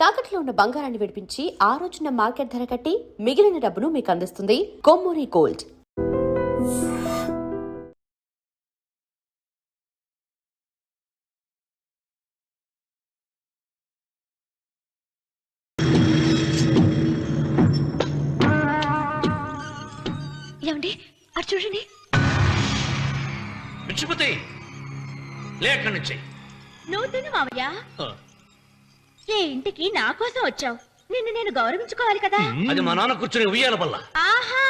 తాకట్లో ఉన్న బంగారాన్ని విడిపించి ఆ రోజున మార్కెట్ ధర కట్టి మిగిలిన డబ్బును మీకు అందిస్తుంది కొమ్మూరి గోల్డ్. ఏమండి అటు చూడండి. నువ్వు తిను మావయ్య. ఏ ఇంటికి నా కోసం వచ్చావు, నిన్ను నేను గౌరవించుకోవాలి కదా. అది మా నాన్న కూర్చుని ఉయ్యాల వల్ల. ఆహా,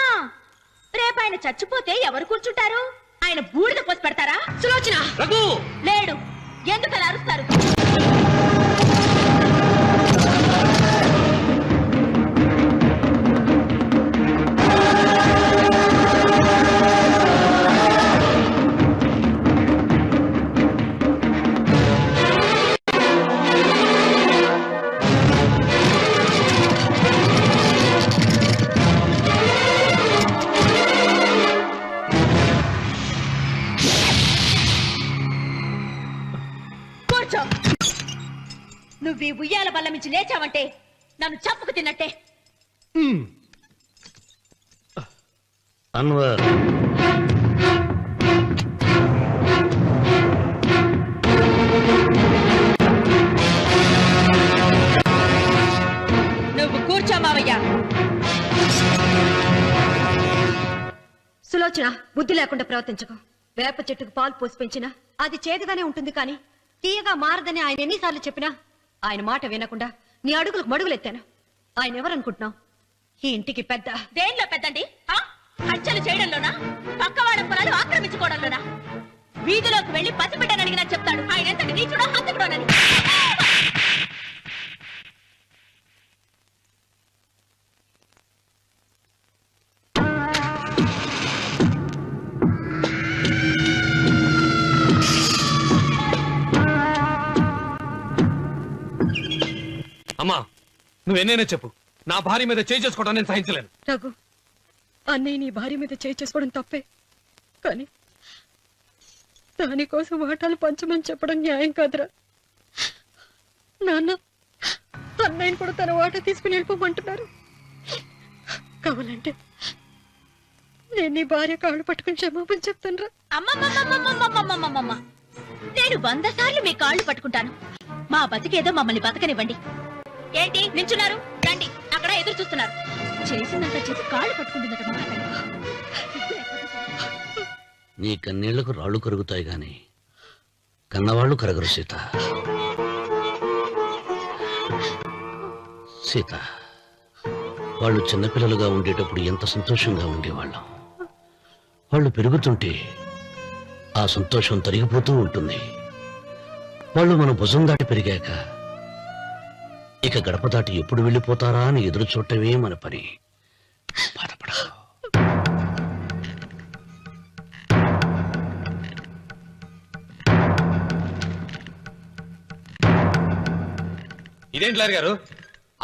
రేపు ఆయన చచ్చిపోతే ఎవరు కూర్చుంటారు? ఆయన బూడిద పోసి పెడతారా? సులోచన లేడు, ఎందుకు అలా అరుస్తారు? నువ్వు ఈ ఉయ్యాల బల్ల మించి లేచావంటే నన్ను చప్పుకు తిన్నట్టే. అన్వర్, నువ్వు కూర్చో మావయ్య. సులోచన, బుద్ధి లేకుండా ప్రవర్తించకు. వేప చెట్టుకు పాలు పోసి పెంచినా అది చేదుగానే ఉంటుంది, కానీ తీయగా మారదని ఆయన ఎన్నిసార్లు చెప్పినా ఆయన మాట వినకుండా నీ అడుగులకు మడుగులెత్తాను. ఆయన ఎవరనుకుంటున్నావు? ఈ ఇంటికి పెద్ద. దేనిలో పెద్దండి? హత్యలు చేయడంలోనా? పక్కవాడ పొలాలు ఆక్రమించుకోవడంలోనా? వీధిలోకి వెళ్లి పసిబిడ్డని అడిగినా చెప్తాడు ఆయన ఎంతటి నీచుడో హంతకుడోనని. అమ్మా, నువ్వెన్నైనా చెప్పు, నా భార్య మీద చేయి చేసుకోవడం నేను సహించలేను. రఘు, అన్నయ్య నీ భార్య మీద చేయి చేసుకోవడం తప్పే, కానీ దానికోసం వాటాలు పంచమని చెప్పడం న్యాయం కాదురా. నాన్న, అన్నయ్యని కూడా తన వాటా తీసుకుని వెళ్ళిపోమంటున్నారు. కావాలంటే నేను నీ భార్య కాళ్ళు పట్టుకుని క్షమాపణ చెప్తాను రా. అమ్మమ్మమ్మమ్మమ్మమ్మమ్మమ్మమ్మ, నేను 100 సార్లు మీ కాళ్ళు పట్టుకుంటాను. మా బతికేదో మమ్మల్ని బతకనివ్వండి. ఏంటి నించున్నారు? రండి, అక్కడ ఎదురు చూస్తున్నారు. చేసినంత చేసి కాళ్ళు పట్టుకుంటుందట. నీ కన్నీళ్లకు రాళ్లు కరుగుతాయి గాని కన్నవాళ్లు కరగరు సీత. సీత, వాళ్ళు చిన్నపిల్లలుగా ఉండేటప్పుడు ఎంత సంతోషంగా ఉండేవాళ్ళం. వాళ్ళు పెరుగుతుంటే ఆ సంతోషం తరిగిపోతూ ఉంటుంది. వాళ్ళు మన భుజం దాటి పెరిగాక ఇక గడప దాటి ఎప్పుడు వెళ్ళిపోతారా అని ఎదురు చూడటమే మన పని. బాధపడ. ఇదేంటి లారి గారు,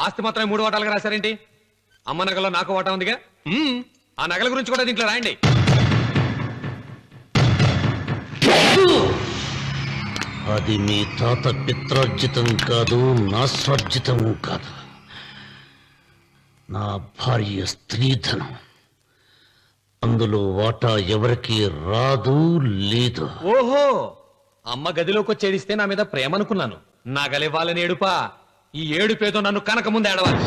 ఆస్తి మాత్రమే 3 వాటాలుగా రాశారేంటి? అమ్మ నగలో నాకు వాటా ఉందిగా. ఆ నగల గురించి కూడా దీంట్లో రాయండి. అది మీ తాత పిత్రార్జితం కాదు, నా స్వార్జితం కాదు. నా భార్య స్త్రీధనం. అందులో వాటా ఎవరికి రాదు, లేదు. ఓహో, అమ్మ గదిలోకి వచ్చేడిస్తే నా మీద ప్రేమ అనుకున్నాను. నగలివ్వాలని ఏడుపా. ఈ ఏడుపేదో నన్ను కనక ముందు ఏడవాలి.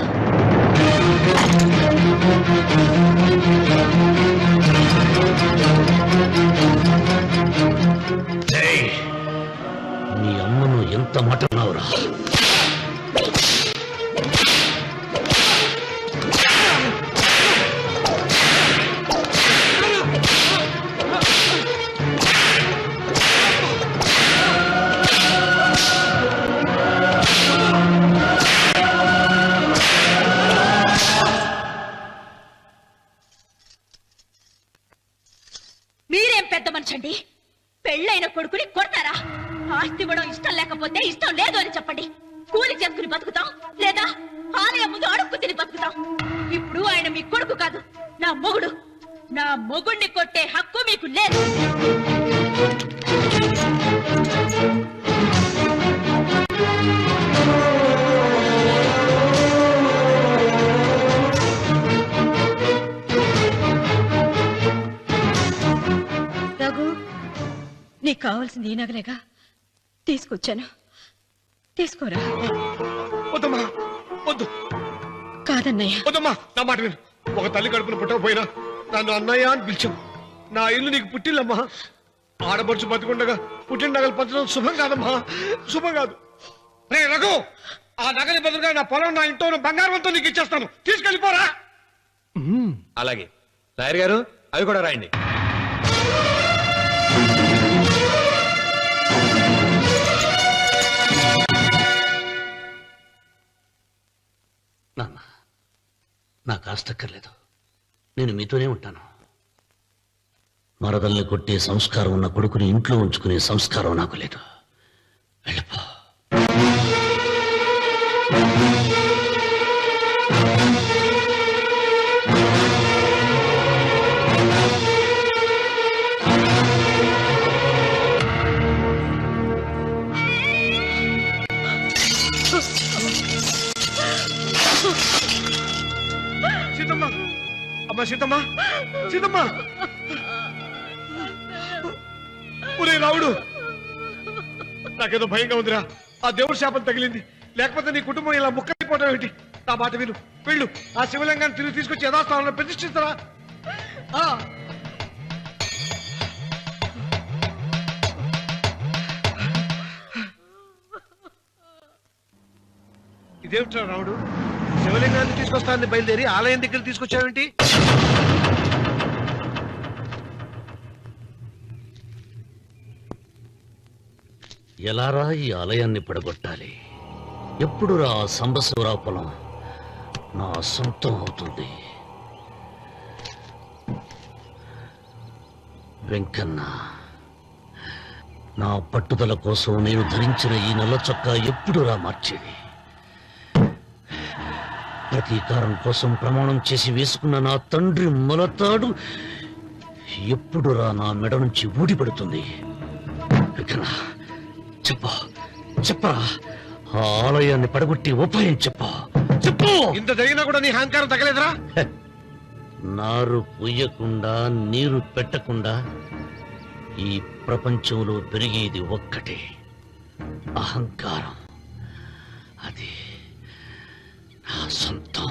నీ అమ్మను ఎంత మాట అన్నావురా? మీరేం పెద్ద మనిషండి? పెళ్ళైన కొడుకుని కొడతారా? ఆస్తి ఇవ్వడం ఇష్టం లేకపోతే ఇష్టం లేదు అని చెప్పండి. కూలి చేసుకుని బతుకుతాం, లేదా ఆలయం ముందు అడుక్కు తిని బతుకుతాం. ఇప్పుడు ఆయన మీ కొడుకు కాదు, నా మొగుడు. నా మొగుణ్ణి కొట్టే హక్కు మీకు లేదు. నీకు కావాల్సింది ఈ నగలేగా తీసుకొచ్చాను, తీసుకోరా. వద్దమ్మా, వద్దు. కాదన్నయ్య. వద్దమ్మా, నా మాట విను. ఒక తల్లి కడుపున పుట్టకపోయినా నన్ను అన్నయ్య అని పిలిచావు. నా ఇల్లు నీకు పుట్టిల్లమ్మా. ఆడపడుచు బతికుండగా పుట్టిన నగలు పంచడం శుభం కాదమ్మా, శుభం కాదు. రే రఘు, ఆ నగలి బదులుగా నా పొలం, నా ఇంట్లో బంగారంతో నీకు ఇచ్చేస్తాను, తీసుకెళ్ళిపోరా. అలాగే లాయర్ గారు, అవి కూడా రాయండి. నాన్న, నాకు ఆస్తక్కర్లేదు. నేను మీతోనే ఉంటాను. మరదల్ని కొట్టే సంస్కారం ఉన్న కొడుకుని ఇంట్లో ఉంచుకునే సంస్కారం నాకు లేదు. వెళ్ళిపో. సీతమ్మ, అమ్మా సీతమ్మ, సీతమ్మ. ఒరే రావుడు, నాకేదో భయంగా ఉందిరా. ఆ దేవుడి శాపం తగిలింది, లేకపోతే నీ కుటుంబం ఇలా ముక్కైపోవడం ఏంటి? నా మాట విను, వెళ్ళు. ఆ శివలింగాన్ని తిరిగి తీసుకొచ్చి యథాస్థానంలో ప్రతిష్ఠిస్తారా? ఇదేమిట్రా రావుడు, శివలింగాన్ని తీసుకొస్తానని బయలుదేరి ఆలయం దగ్గర తీసుకొచ్చావేంటి? ఎలారా ఈ ఆలయాన్ని పడగొట్టాలి? ఎప్పుడు రా సంబశివరావు పొలం నా సొంతం అవుతుంది? వెంకన్న, నా పట్టుదల కోసం నేను ధరించిన ఈ నల్ల చొక్కా ఎప్పుడు రా మార్చేది? ప్రతీకారం కోసం ప్రమాణం చేసి వేసుకున్న నా తండ్రి మొలతాడు ఎప్పుడు రా నా మెడ నుంచి ఊడిపడుతుంది? వెంకన్న, చెప్పరా, ఆ ఆలయాన్ని పడగొట్టి ఉపాయం చెప్పు. ఇంత జరిగినా కూడా నీ అహంకారం తగలేదురా? నారు పొయ్యకుండా నీరు పెట్టకుండా ఈ ప్రపంచంలో పెరిగేది ఒక్కటే, అహంకారం. అది నా సొంతం.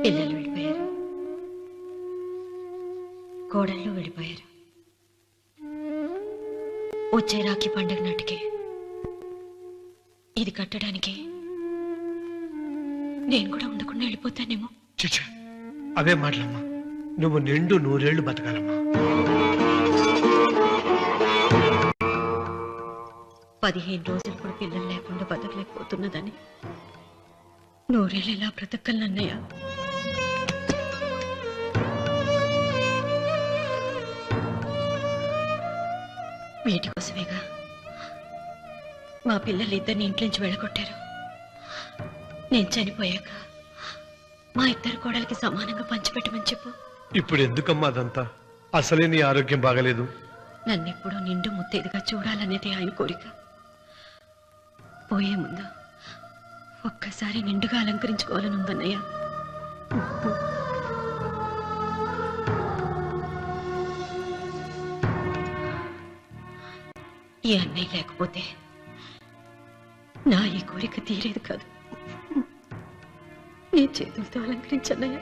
పిల్లలు వెళ్ళిపోయారు, కోడళ్ళు వెళ్ళిపోయారు. వచ్చే రాఖీ పండుగ నాటికి ఇది కట్టడానికి నేను కూడా ఉండకుండా వెళ్ళిపోతానేమో. చిచ్చా, అవే మాటలమ్మా. నువ్వు నిండు 100 ఏళ్ళు బతకాలమ్మా. 15 రోజులు కూడా పిల్లలు లేకుండా బతకలేకపోతున్నదని 100 ఏళ్ళు ఎలా బ్రతకలన్నయ్య? వీటి కోసమేగా మా పిల్లలు ఇద్దరిని ఇంటి నుంచి వెళ్ళగొట్టారు. నేను చనిపోయాక మా ఇద్దరు కోడలికి సమానంగా పంచిపెట్టమని చెప్పు. ఇప్పుడు ఎందుకమ్మా అదంతా? అసలే నీ ఆరోగ్యం బాగలేదు. నన్నెప్పుడూ నిండు ముత్తేదిగా చూడాలనేది ఆయన కోరిక. పోయే ముందు ఒక్కసారి నిండుగా అలంకరించుకోవాలని ఉందన్నయ్య. ఈ అన్నయ్య లేకపోతే నా ఈ కోరిక తీరేది కాదు. నీ చేతులతో అలంకరించన్నయ్య.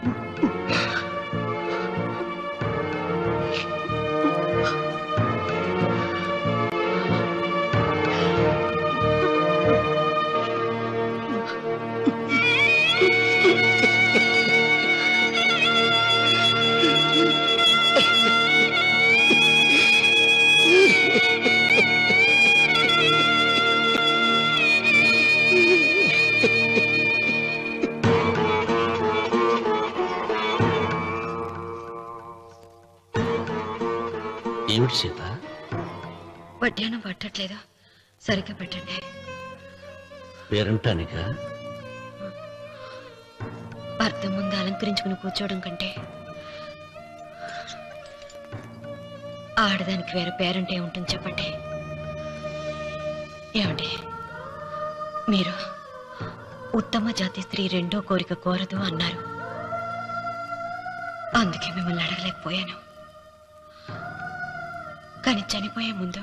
ఏమిటి సీత? వడ్డానం పట్టట్లేదా? సరిగ్గా పెట్టండి. పేరంటానికా? భర్త ముందు అలంకరించుకుని కూర్చోవడం కంటే ఆడదానికి వేరే పేరంటే ఉంటుంది చెప్పండి. ఏమండి, మీరు ఉత్తమ జాతి స్త్రీ రెండో కోరిక కోరదు అన్నారు. అందుకే మిమ్మల్ని అడగలేకపోయాను. కానీ చనిపోయే ముందు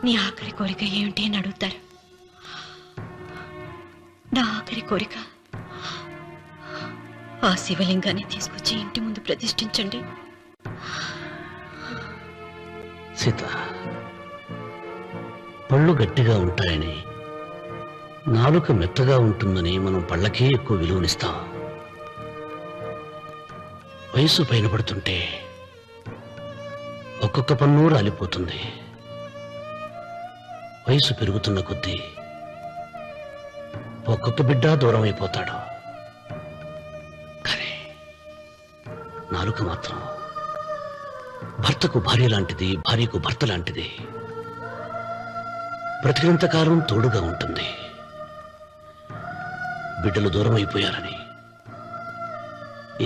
నీ ఆఖరి కోరిక ఏమిటి అని అడుగుతారు. నా ఆఖరి కోరిక ఆ శివలింగాన్ని తీసుకొచ్చి ఇంటి ముందు ప్రతిష్ఠించండి. సీత, పళ్ళు గట్టిగా ఉంటాయని, నాలుక మెత్తగా ఉంటుందని మనం పళ్ళకే ఎక్కువ విలువనిస్తాం. వయసు పైన పడుతుంటే ఒక్కొక్క పన్ను రాలిపోతుంది. వయసు పెరుగుతున్న కొద్దీ ఒక్కొక్క బిడ్డ దూరం అయిపోతాడు. కానీ నాలుక మాత్రం భర్తకు భార్య లాంటిది, భార్యకు భర్త లాంటిది. బ్రతికినంతకాలం తోడుగా ఉంటుంది. బిడ్డలు దూరం అయిపోయారని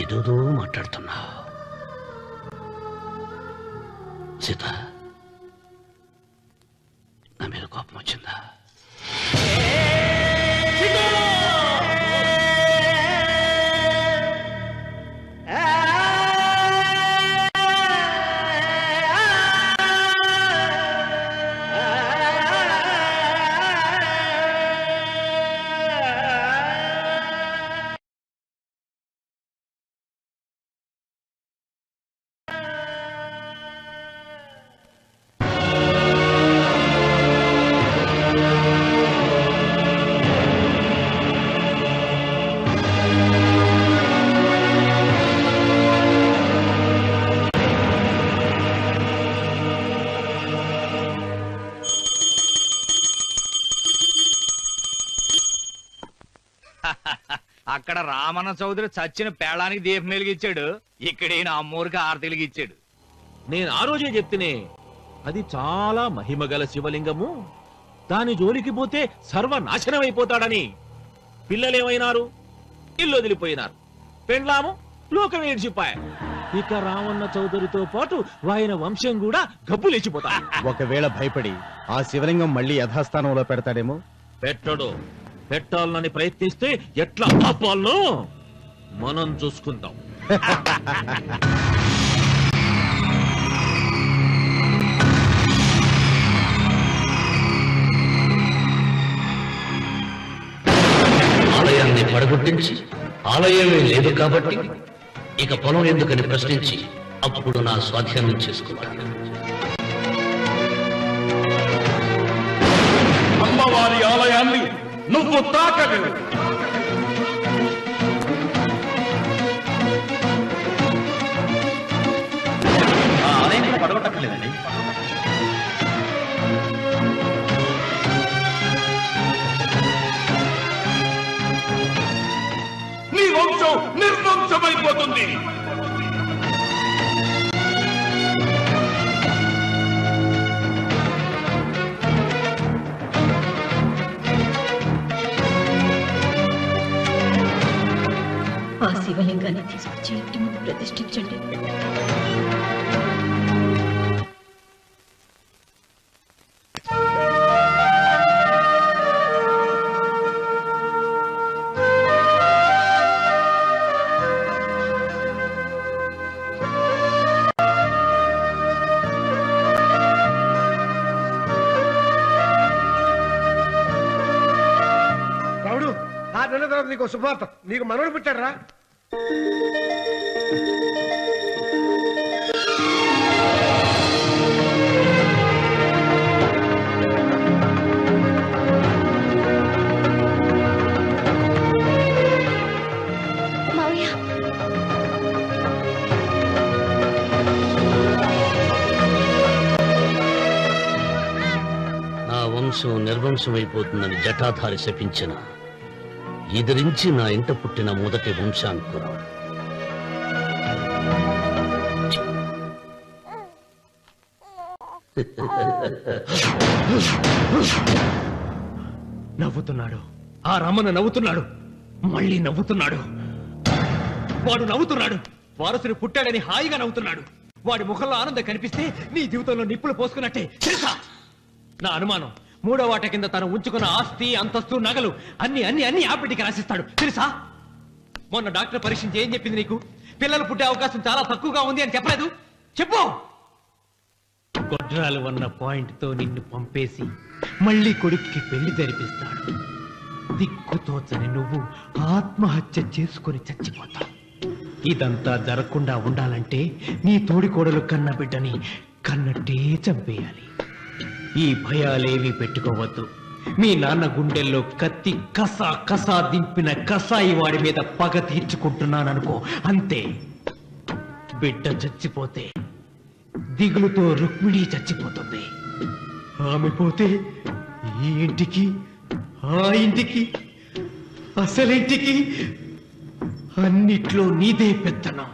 ఏదోదో మాట్లాడుతున్నా. సీత, నా మీద కోపం వచ్చిందా? అక్కడ రామన్న చౌదరి చచ్చిన పేళానికి దీపం వెలిగించాడు. ఇక్కడ ఈయన అమ్మూరికి ఆరతి వెలిగించాడు. నేను ఆ రోజే చెప్తేనే అది చాలా మహిమగల శివలింగము, దాని జోలికి పోతే సర్వనాశనమైపోతాడని. పిల్లలేమైనారు? ఇల్లు వదిలిపోయినారు. పెండ్లాము లోకం ఏడ్చిపాయ. ఇక రామన్న చౌదరితో పాటు ఆయన వంశం కూడా గబ్బు లేచిపోతా. ఒకవేళ భయపడి ఆ శివలింగం మళ్ళీ యథాస్థానంలో పెడతాడేమో. పెట్టడు. పెట్టాలని ప్రయత్నిస్తే ఎట్లా ఆపాలనో మనం చూసుకుందాం. ఆలయాన్ని పడగొట్టించి ఆలయమే లేదు కాబట్టి ఇక పొలం ఎందుకని ప్రశ్నించి అప్పుడు నా స్వాధీనం చేసుకుంటాను. అమ్మవారి ఆలయాన్ని నువ్వు తాకలేవు. ఆ ఆలయాన్ని పడగొట్టలేదండి. నీ వంశం నిర్వంశమైపోతుంది. ఆ శివలింగాన్ని తీసుకొచ్చి ఇంటి ముందు ప్రతిష్ఠించండి. రావుడు, 6 నెలల తర్వాత నీకు శుభవార్త. నీకు మనవడు పుట్టాడు రా. నా వంశం నిర్వంశమైపోతుందని జటాధారి శపించిన ఎదిరించి నా ఇంట పుట్టిన మొదటి వంశాంకురం. నవ్వుతున్నాడు. ఆ రమణ నవ్వుతున్నాడు. మళ్ళీ నవ్వుతున్నాడు. వాడు నవ్వుతున్నాడు. వారసుని పుట్టాడని హాయిగా నవ్వుతున్నాడు. వాడి ముఖంలో ఆనందం కనిపిస్తే నీ జీవితంలో నిప్పులు పోసుకున్నట్టే తెలుసా? నా అనుమానం 3వ వాట కింద తను ఉంచుకున్న ఆస్తి, అంతస్తు, నగలు అన్ని అన్ని అన్ని ఆ బిడ్డకి రాసిస్తాడు తెలుసా? మొన్న డాక్టర్ పరీక్షించి ఏం చెప్పింది నీకు? పిల్లలు పుట్టే అవకాశం చాలా తక్కువగా ఉంది అని చెప్పలేదు? చెప్పు. గొడ్రాలు అన్న పాయింట్ తో నిన్ను పంపేసి మళ్ళీ కొడుక్కి పెళ్లి జరిపిస్తాడు. దిక్కుతోచని నువ్వు ఆత్మహత్య చేసుకుని చచ్చిపోతావు. ఇదంతా జరగకుండా ఉండాలంటే నీ తోడికోడలు కన్న బిడ్డని కన్నట్టే చంపేయాలి. ఈ భయాలేవి పెట్టుకోవద్దు. మీ నాన్న గుండెల్లో కత్తి కసా కసా దింపిన కసాయి వాడి మీద పగ తీర్చుకుంటున్నాననుకో, అంతే. బిడ్డ చచ్చిపోతే దిగులుతో రుక్మిణి చచ్చిపోతుంది. ఆమె పోతే ఈ ఇంటికి, ఆ ఇంటికి, అసలింటికి అన్నిట్లో నీదే పెత్తనం.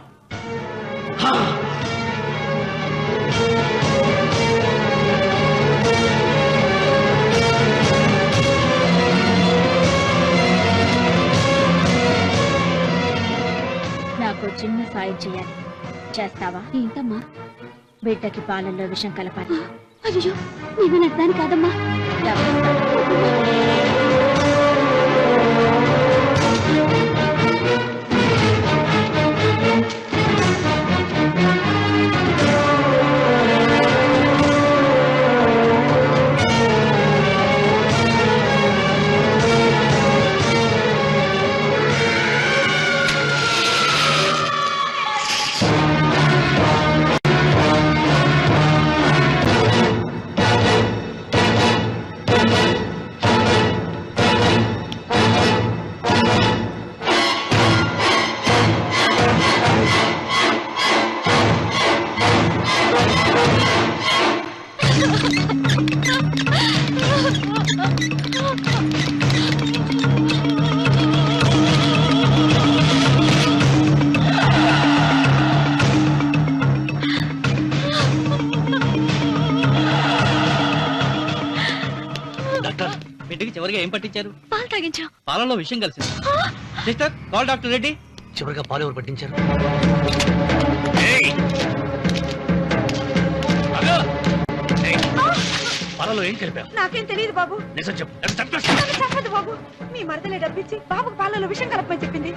నాకు చిన్న సాయం చేయాలి, చేస్తావా? ఏంటమ్మా? బిడ్డకి పాలల్లో విషం కలపాలి. అయ్యో, నేను నడతాను కాదమ్మా. బిడ్డకి చివరిగా ఏం పట్టించారు? పాలు తాగించాం. పాలలో విషయం కలిసింది. Sister, call doctor Reddy. చివరిగా పాలు ఎవరు పట్టించారు? పాలలో ఏం కలిపావు? నాకేం తెలియదు బాబు. నిజం చెప్పు. చెప్పదు బాబు. మీ మరదలే డబ్బిచ్చి బాబుకు పాలలో విషయం కలపమని చెప్పింది.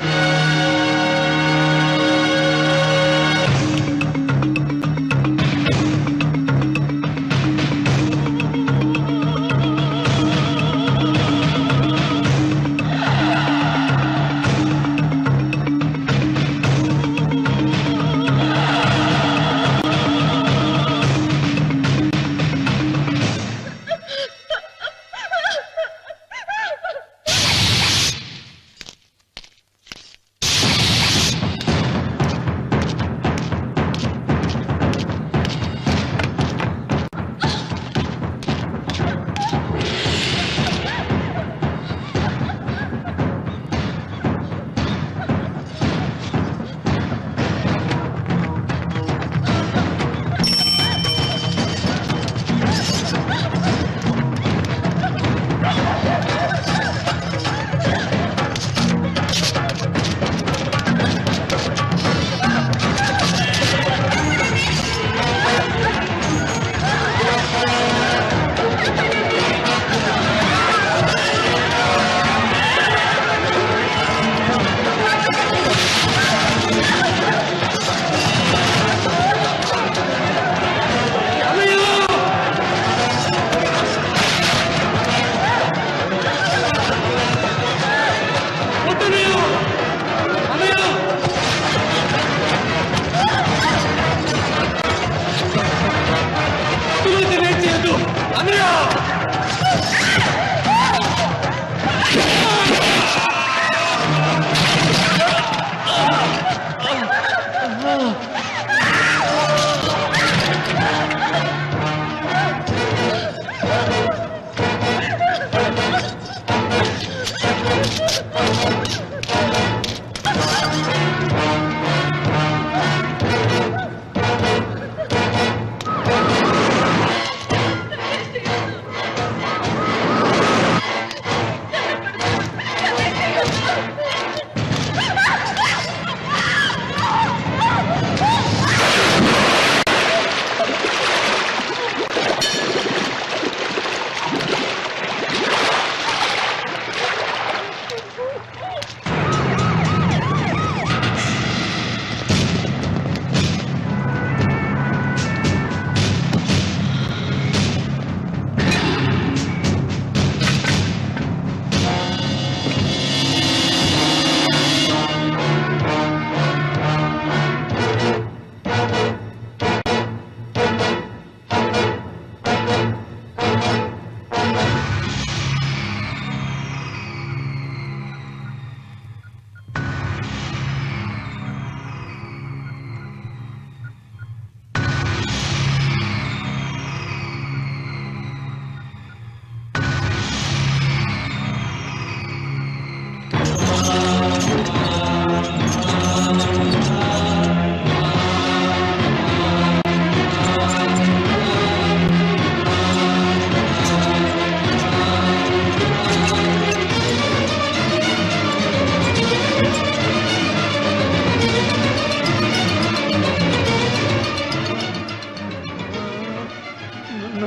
ఒరే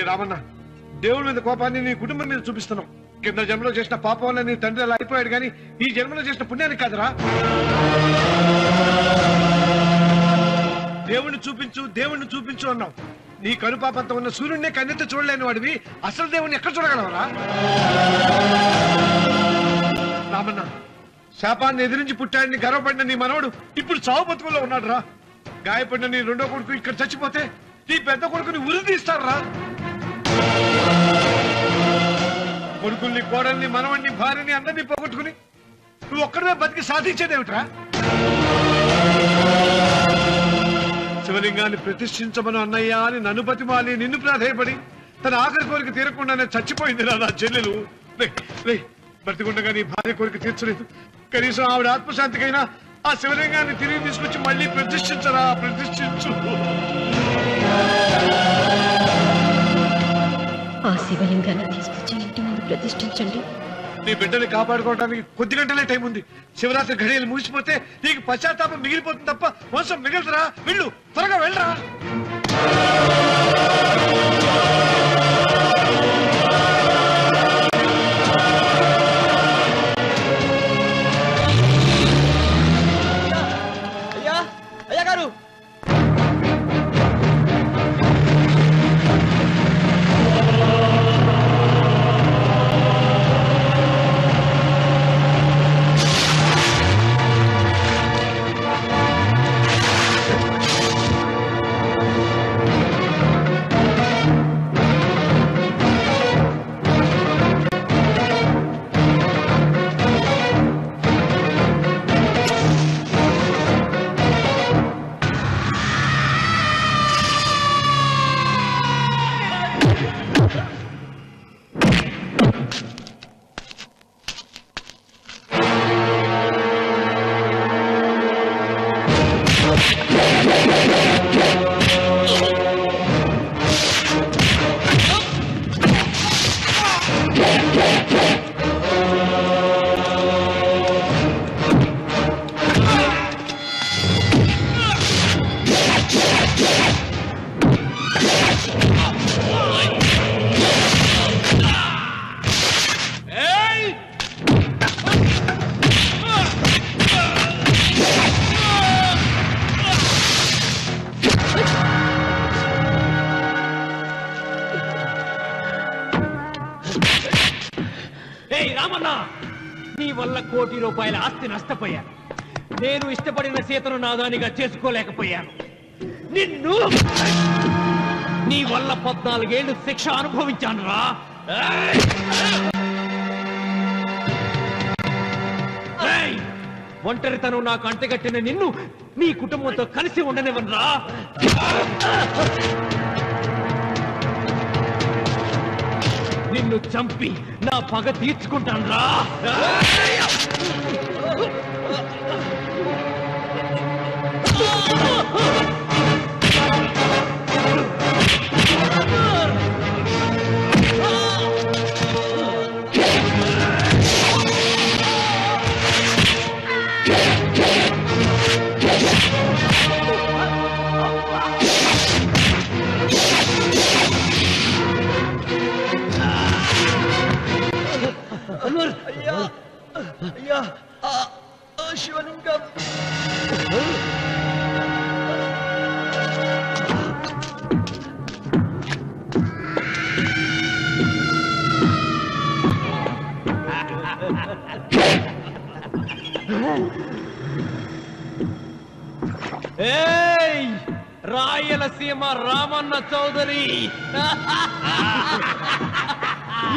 రామన్న, దేవుడి మీద కోపాన్ని నీ కుటుంబం మీద చూపిస్తున్నావు. కింద జన్మలో చేసిన పాపం వల్ల నీ తండ్రి అలా అయిపోయాడు, కానీ ఈ జన్మలో చేసిన పుణ్యానికి కాదురా. దేవుణ్ణి చూపించు, దేవుణ్ణి చూపించు అన్నావు. నీ కనుపాపంతో ఉన్న సూర్యుడినే కన్నెత్తి చూడలేని వాడివి అసలు దేవుణ్ణి ఎక్కడ చూడగలవరా? రామన్న, శాపాన్ని ఎదిరించి పుట్టాడని గర్వపడిన నీ మనవడు ఇప్పుడు చావు బతుకుల్లో ఉన్నాడు రా. గాయపడిన నీ రెండో కొడుకు ఇక్కడ చచ్చిపోతే నీ పెద్ద కొడుకుని ఉరి తీస్తారా? కొడుకుల్ని, కోడల్ని, మనవణ్ణి, భార్యని అందరినీ పోగొట్టుకుని నువ్వు ఒక్కడమే బతికి సాధించేదేమిట్రా? శివలింగాన్ని ప్రతిష్ఠించమను అన్నయ్య అని నన్ను బతిమాలి నిన్ను ప్రాధేయపడి తన ఆఖరి కోరిక తీరకుండానే చచ్చిపోయింది రా నా చెల్లెలు. బ్రతికుండగా నీ భార్య కోరిక తీర్చలేదు. కనీసం ఆవిడ ఆత్మశాంతికైనా ఆ శివలింగాన్ని తిరిగి తీసుకొచ్చి మళ్ళీ ప్రతిష్ఠించరా, ప్రతిష్ఠించు. ఆ శివలింగాన్ని తీసుకొచ్చి ఇంటి ముందు ప్రతిష్ఠించండి. నీ బిడ్డని కాపాడుకోవడానికి కొద్ది గంటలే టైం ఉంది. శివరాత్రి ఘడియలు ముగిసిపోతే నీకు పశ్చాత్తాపం మిగిలిపోతుంది తప్ప వంశం మిగలదురా. వెళ్ళు, త్వరగా వెళ్ళరా. అయ్యా గారు, రామన్న, నీ వల్ల ₹1 కోటి ఆస్తి నష్టపోయాను. నేను ఇష్టపడిన సీతను నాదానిగా చేసుకోలేకపోయాను. నిన్ను నీ వల్ల 14 ఏళ్ళు శిక్ష అనుభవించాను రా. ఒంటరితనం నాకు అంటగట్టిన నిన్ను నీ కుటుంబంతో కలిసి ఉండనివ్వనురా. నిన్ను చంపి నా పగ తీర్చుకుంటాను రా. అయ్యా, శివలింగం. ఏయ్, రాయలసీమ రామన్న చౌదరి,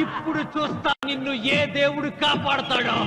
ఇప్పుడు చూస్తా నిన్ను ఏ దేవుడు కాపాడతాడో.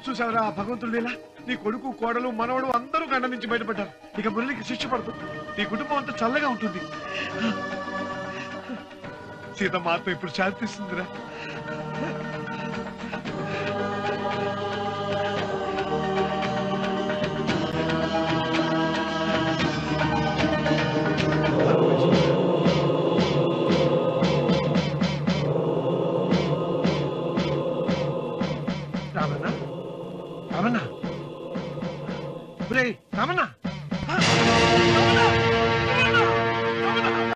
చూసావరా ఆ భగవంతుడు లీలా, నీ కొడుకు కోడలు మనవడు అందరూ గండ నుంచి బయటపడ్డారు. ఇక మురళికి శిక్ష పడుతుంది, నీ కుటుంబం అంతా చల్లగా ఉంటుంది. సీతమ్మ ఆత్మ ఇప్పుడు శాంతిస్తుందిరా.